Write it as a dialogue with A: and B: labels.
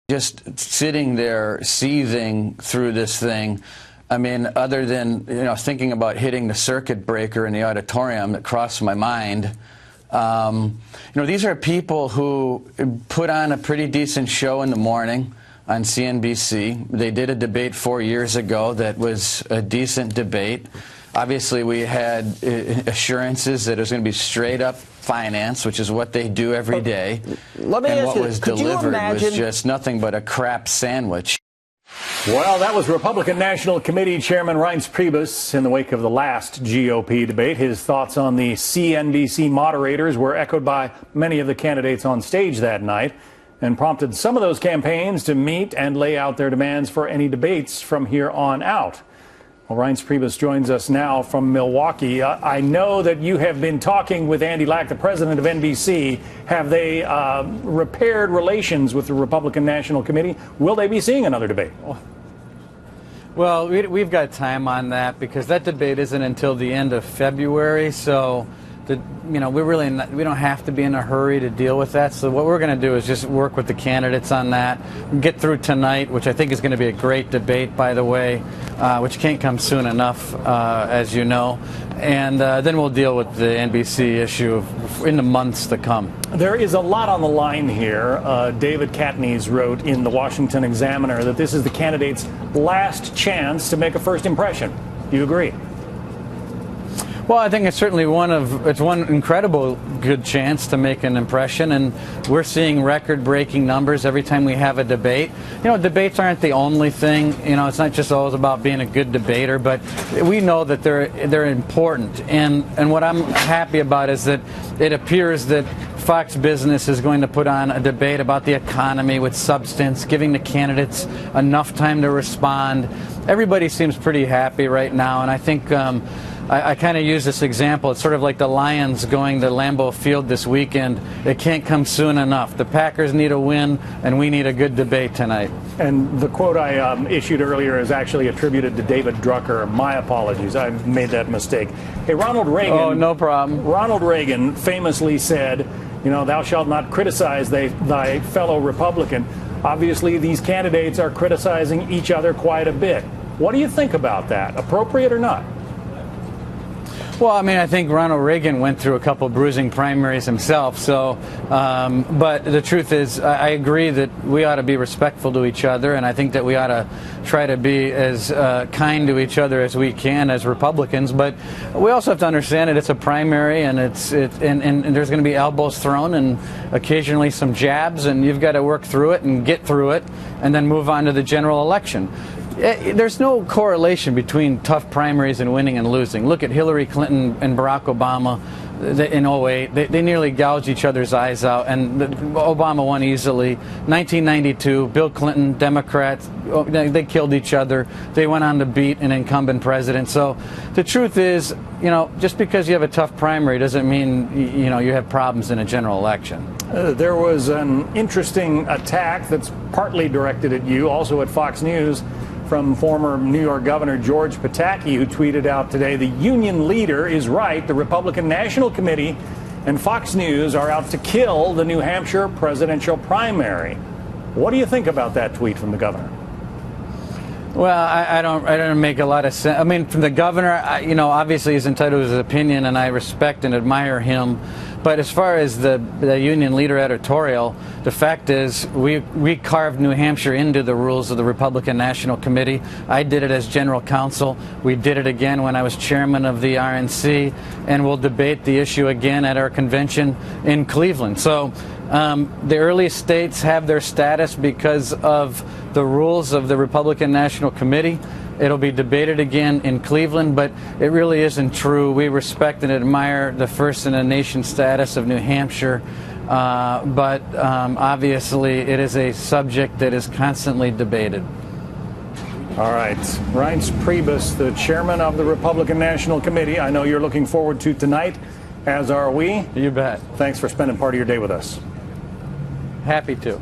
A: just sitting there seething through this thing. I mean, other than, thinking about hitting the circuit breaker in the auditorium that crossed my mind. These are people who put on a pretty decent show in the morning on CNBC. They did a debate 4 years ago that was a decent debate. Obviously, we had assurances that it was going to be straight up finance, which is what they do every day.
B: Let me
A: and
B: ask
A: what
B: you,
A: was
B: could you
A: delivered
B: imagine...
A: was just nothing but a crap sandwich.
C: Well, that was Republican National Committee Chairman Reince Priebus in the wake of the last GOP debate. His thoughts on the CNBC moderators were echoed by many of the candidates on stage that night and prompted some of those campaigns to meet and lay out their demands for any debates from here on out. Well, Reince Priebus joins us now from Milwaukee. I know that you have been talking with Andy Lack, the president of NBC. Have they repaired relations with the Republican National Committee? Will they be seeing another debate?
D: Well, we've got time on that because that debate isn't until the end of February. So, we don't have to be in a hurry to deal with that. So what we're going to do is just work with the candidates on that, get through tonight, which I think is going to be a great debate, by the way, which can't come soon enough, as you know. And then we'll deal with the NBC issue in the months to come.
C: There is a lot on the line here. David Katniss wrote in the Washington Examiner that this is the candidate's last chance to make a first impression. Do you agree?
D: Well, I think it's certainly one incredible good chance to make an impression, and we're seeing record-breaking numbers every time we have a debate. Debates aren't the only thing. It's not just always about being a good debater, but we know that they're important. And what I'm happy about is that it appears that Fox Business is going to put on a debate about the economy with substance, giving the candidates enough time to respond. Everybody seems pretty happy right now, and I think I kind of use this example. It's sort of like the Lions going to Lambeau Field this weekend. It can't come soon enough. The Packers need a win, and we need a good debate tonight.
C: And the quote I issued earlier is actually attributed to David Drucker. My apologies. I made that mistake. Hey, Ronald Reagan.
D: Oh, no problem.
C: Ronald Reagan famously said, thou shalt not criticize thy fellow Republican. Obviously, these candidates are criticizing each other quite a bit. What do you think about that? Appropriate or not?
D: Well, I think Ronald Reagan went through a couple bruising primaries himself. So, but the truth is, I agree that we ought to be respectful to each other, and I think that we ought to try to be as kind to each other as we can as Republicans. But we also have to understand that it's a primary, and and there's going to be elbows thrown and occasionally some jabs, and you've got to work through it and get through it, and then move on to the general election. There's no correlation between tough primaries and winning and losing. Look at Hillary Clinton and Barack Obama in 2008. They nearly gouged each other's eyes out, and Obama won easily. 1992, Bill Clinton, Democrats, they killed each other. They went on to beat an incumbent president. So the truth is, just because you have a tough primary doesn't mean, you have problems in a general election.
C: There was an interesting attack that's partly directed at you, also at Fox News, from former New York Governor George Pataki, who tweeted out today, the union leader is right. The Republican National Committee and Fox News are out to kill the New Hampshire presidential primary. What do you think about that tweet from the governor?
D: Well, I don't make a lot of sense. From the governor, obviously he's entitled to his opinion, and I respect and admire him. But as far as the union leader editorial, the fact is we carved New Hampshire into the rules of the Republican National Committee. I did it as general counsel. We did it again when I was chairman of the RNC, and we'll debate the issue again at our convention in Cleveland. So the early states have their status because of the rules of the Republican National Committee. It'll be debated again in Cleveland, but it really isn't true. We respect and admire the first in a nation status of New Hampshire, but obviously it is a subject that is constantly debated.
C: All right. Reince Priebus, the chairman of the Republican National Committee. I know you're looking forward to tonight, as are we.
D: You bet.
C: Thanks for spending part of your day with us.
D: Happy to.